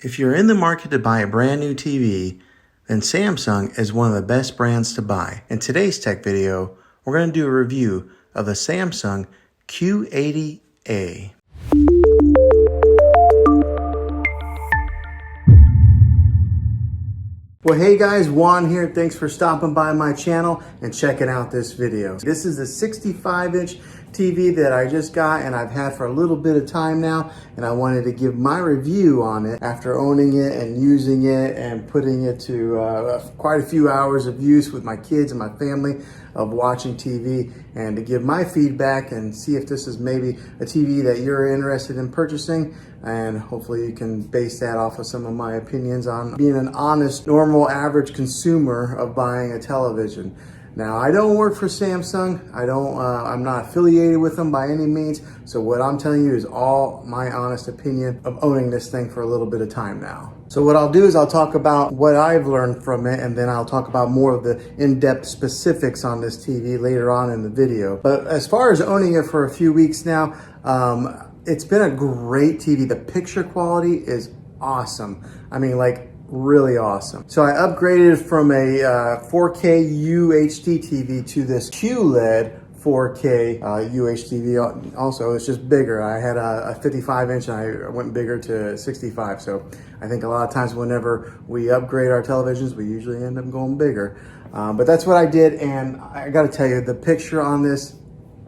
If you're in the market to buy a brand new TV, then Samsung is one of the best brands to buy. In today's tech video, we're going to do a review of the Samsung Q80A. Well, hey guys, Juan here. Thanks for stopping by my channel and checking out this video. This is the 65-inch TV that I just got and I've had for a little bit of time now, and I wanted to give my review on it after owning it and using it and putting it to quite a few hours of use with my kids and my family of watching TV, and to give my feedback and see if this is maybe a TV that you're interested in purchasing, and hopefully you can base that off of some of my opinions on being an honest, normal, average consumer of buying a television. Now, I don't work for Samsung. I'm not affiliated with them by any means. So what I'm telling you is all my honest opinion of owning this thing for a little bit of time now. So what I'll do is I'll talk about what I've learned from it, and then I'll talk about more of the in-depth specifics on this TV later on in the video. But as far as owning it for a few weeks now, it's been a great TV. The picture quality is awesome. I mean, like, really awesome. So I upgraded from a 4K UHD TV to this QLED 4K UHD. Also, it's just bigger. I had a 55-inch and I went bigger to 65. So I think a lot of times whenever we upgrade our televisions, we usually end up going bigger. But that's what I did, and I gotta tell you, the picture on this,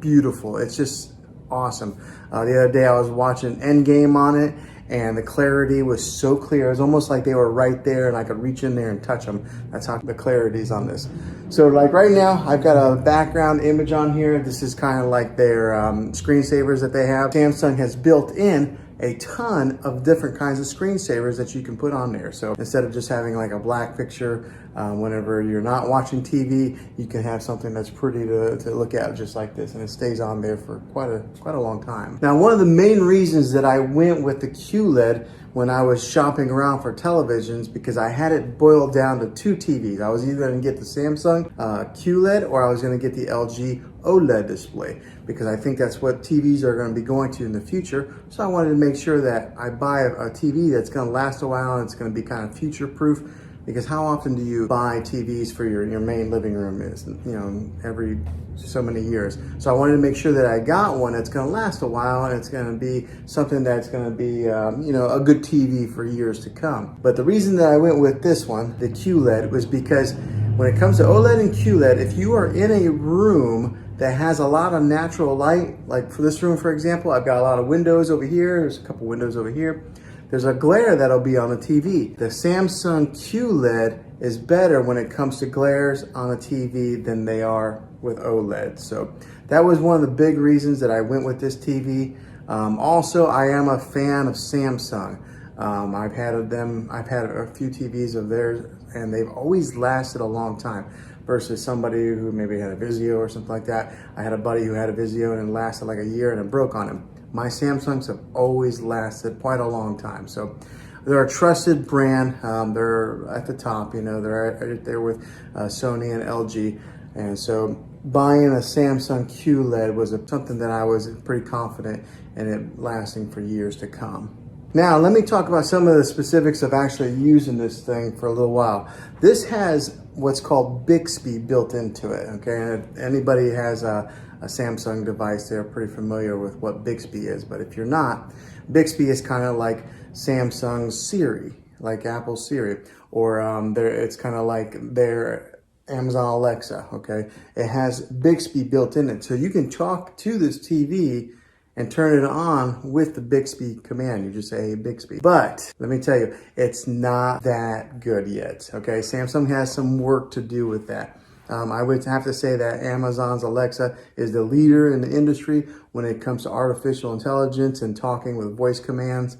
beautiful. It's just awesome. The other day I was watching Endgame on it, and the clarity was so clear. It was almost like they were right there and I could reach in there and touch them. That's how the clarity is on this. So like right now, I've got a background image on here. This is kind of like their screensavers that they have. Samsung has built in a ton of different kinds of screensavers that you can put on there. So instead of just having like a black picture, whenever you're not watching TV, you can have something that's pretty to look at just like this, and it stays on there for quite a long time. Now, one of the main reasons that I went with the QLED when I was shopping around for televisions, because I had it boiled down to two TVs. I was either going to get the Samsung QLED or I was going to get the LG OLED display, because I think that's what TVs are going to be going to in the future. So I wanted to make sure that I buy a TV that's going to last a while and it's going to be kind of future proof, because how often do you buy TVs for your main living room? Is, every so many years. So I wanted to make sure that I got one that's going to last a while and it's going to be something that's going to be, a good TV for years to come. But the reason that I went with this one, the QLED, was because when it comes to OLED and QLED, if you are in a room that has a lot of natural light, like for this room, for example, I've got a lot of windows over here. There's a couple windows over here. There's a glare that'll be on the TV. The Samsung QLED is better when it comes to glares on a TV than they are with OLED. So that was one of the big reasons that I went with this TV. Also, I am a fan of Samsung. I've had a few TVs of theirs, and they've always lasted a long time, versus somebody who maybe had a Vizio or something like that. I had a buddy who had a Vizio and it lasted like a year and it broke on him. My Samsungs have always lasted quite a long time. So they're a trusted brand. They're at the top, they're right there with Sony and LG. And so buying a Samsung QLED was something that I was pretty confident in it lasting for years to come. Now, let me talk about some of the specifics of actually using this thing for a little while. This has what's called Bixby built into it, okay? And if anybody has a Samsung device, they're pretty familiar with what Bixby is. But if you're not, Bixby is kind of like Samsung's Siri, like Apple's Siri, or it's kind of like their Amazon Alexa, okay? It has Bixby built in it. So you can talk to this TV and turn it on with the Bixby command. You just say, hey, Bixby. But let me tell you, it's not that good yet, okay? Samsung has some work to do with that. I would have to say that Amazon's Alexa is the leader in the industry when it comes to artificial intelligence and talking with voice commands.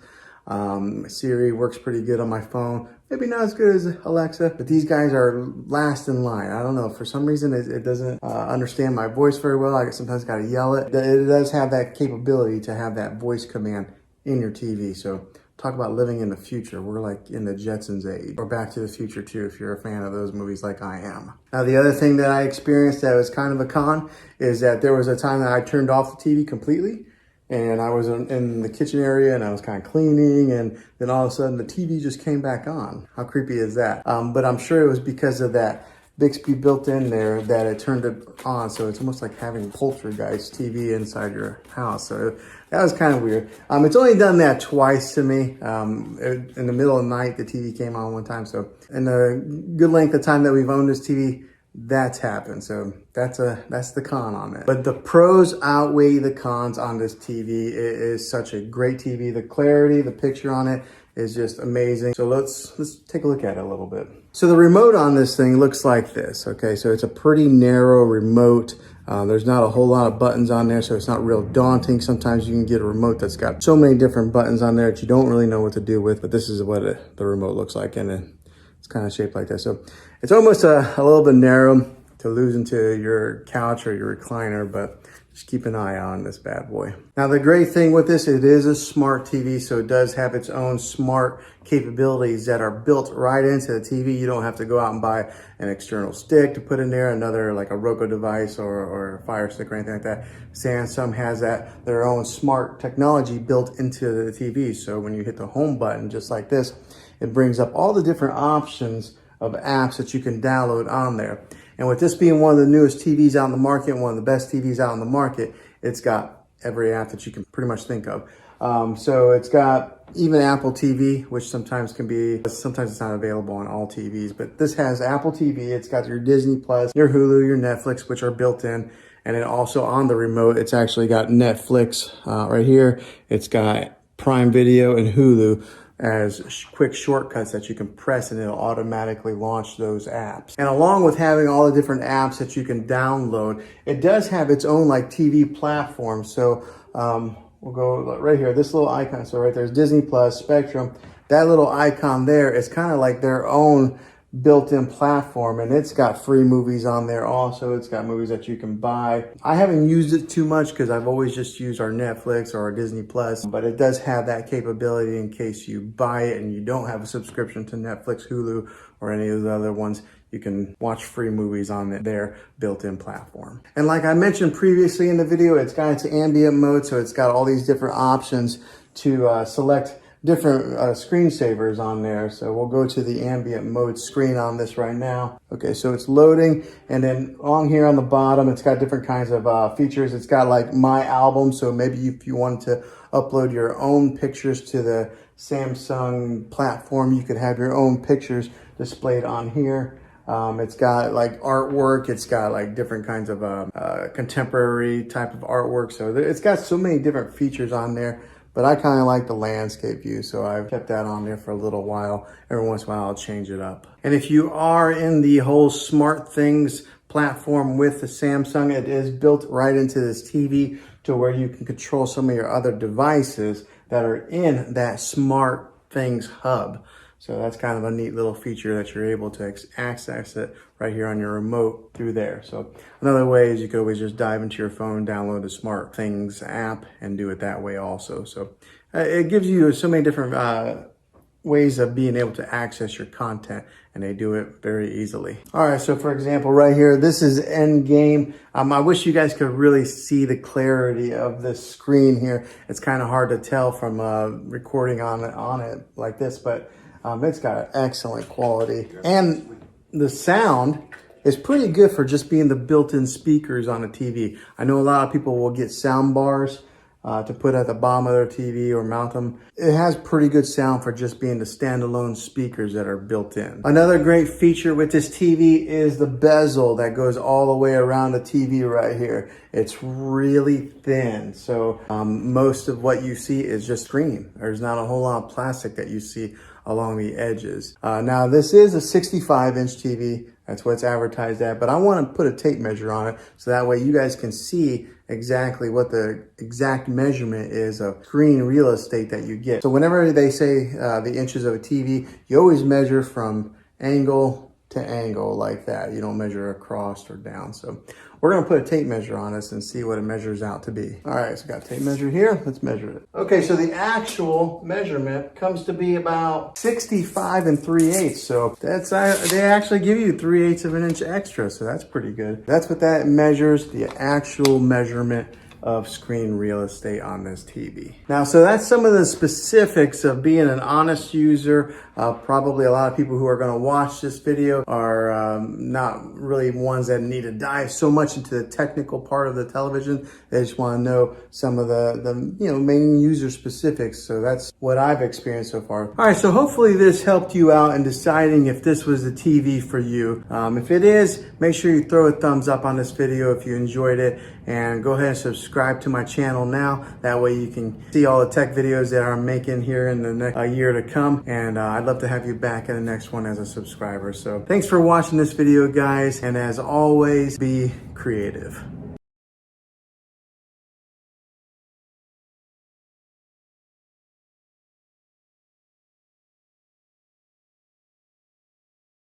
Siri works pretty good on my phone. Maybe not as good as Alexa, but these guys are last in line. I don't know, for some reason it doesn't understand my voice very well. I sometimes gotta yell it. It does have that capability to have that voice command in your TV. So talk about living in the future. We're like in the Jetsons age, or Back to the Future too, if you're a fan of those movies like I am. Now, the other thing that I experienced that was kind of a con is that there was a time that I turned off the TV completely, and I was in the kitchen area and I was kind of cleaning, and then all of a sudden the TV just came back on. How creepy is that? But I'm sure it was because of that Bixby built in there that it turned it on. So it's almost like having poltergeist TV inside your house. So that was kind of weird. It's only done that twice to me. In the middle of the night, the TV came on one time. So in the good length of time that we've owned this TV, that's happened. So that's the con on it. But the pros outweigh the cons on this TV. It is such a great TV. The clarity, the picture on it is just amazing. So let's take a look at it a little bit. So the remote on this thing looks like this. Okay, so it's a pretty narrow remote. There's not a whole lot of buttons on there, so it's not real daunting. Sometimes you can get a remote that's got so many different buttons on there that you don't really know what to do with, but this is what the remote looks like, and it's kind of shaped like that. So it's almost a little bit narrow to lose into your couch or your recliner, but just keep an eye on this bad boy. Now, the great thing with this, it is a smart TV, so it does have its own smart capabilities that are built right into the TV. You don't have to go out and buy an external stick to put in there, another like a Roku device or a Fire Stick or anything like that. Samsung has their own smart technology built into the TV. So when you hit the home button, just like this, it brings up all the different options of apps that you can download on there. And with this being one of the newest TVs out in the market, one of the best TVs out in the market, it's got every app that you can pretty much think of. So it's got even Apple TV, which sometimes it's not available on all TVs, but this has Apple TV. It's got your Disney Plus, your Hulu, your Netflix, which are built in. And then also on the remote, it's actually got Netflix right here. It's got Prime Video and Hulu as quick shortcuts that you can press, and it'll automatically launch those apps. And along with having all the different apps that you can download, it does have its own like TV platform. So we'll go right here, this little icon. So right there's Disney Plus, Spectrum. That little icon there is kind of like their own built-in platform, and it's got free movies on there also. It's got movies that you can buy. I haven't used it too much because I've always just used our Netflix or our Disney Plus, but it does have that capability in case you buy it and you don't have a subscription to Netflix, Hulu, or any of the other ones. You can watch free movies on their built-in platform. And like I mentioned previously in the video, it's got its ambient mode, so it's got all these different options to select different screensavers on there. So we'll go to the ambient mode screen on this right now. Okay, so it's loading, and then on here on the bottom, it's got different kinds of features. It's got like My Album, so maybe if you wanted to upload your own pictures to the Samsung platform, you could have your own pictures displayed on here. It's got like artwork. It's got like different kinds of contemporary type of artwork. So it's got so many different features on there. But I kind of like the landscape view, so I've kept that on there for a little while. Every once in a while, I'll change it up. And if you are in the whole smart things platform with the Samsung, it is built right into this TV to where you can control some of your other devices that are in that smart things hub. So that's kind of a neat little feature that you're able to access it right here on your remote through there. So another way is you could always just dive into your phone, download the Smart Things app, and do it that way also. So it gives you so many different ways of being able to access your content, and they do it very easily. All right, so for example, right here, this is Endgame. I wish you guys could really see the clarity of this screen here. It's kind of hard to tell from recording on it like this, but it's got excellent quality, and the sound is pretty good for just being the built-in speakers on a TV. I know a lot of people will get sound bars to put at the bottom of their TV or mount them. It has pretty good sound for just being the standalone speakers that are built in. Another great feature with this TV is the bezel that goes all the way around the TV right here. It's really thin, so most of what you see is just screen. There's not a whole lot of plastic that you see along the edges. Now this is a 65-inch TV. That's what it's advertised at, but I want to put a tape measure on it so that way you guys can see exactly what the exact measurement is of screen real estate that you get. So whenever they say the inches of a TV, you always measure from angle to angle like that. You don't measure across or down. So we're gonna put a tape measure on this and see what it measures out to be. All right, so got a tape measure here. Let's measure it. Okay, so the actual measurement comes to be about 65 3/8. So that's they actually give you 3/8 of an inch extra. So that's pretty good. That's what that measures, the actual measurement of screen real estate on this TV. Now, so that's some of the specifics of being an honest user. Probably a lot of people who are going to watch this video are not really ones that need to dive so much into the technical part of the television. They just want to know some of the main user specifics. So that's what I've experienced so far. All right, so hopefully this helped you out in deciding if this was the TV for you. If it is, make sure you throw a thumbs up on this video if you enjoyed it, and go ahead and subscribe to my channel now. That way you can see all the tech videos that I'm making here in the next year to come, and I'd love to have you back in the next one as a subscriber. So thanks for watching this video, guys, and as always, be creative.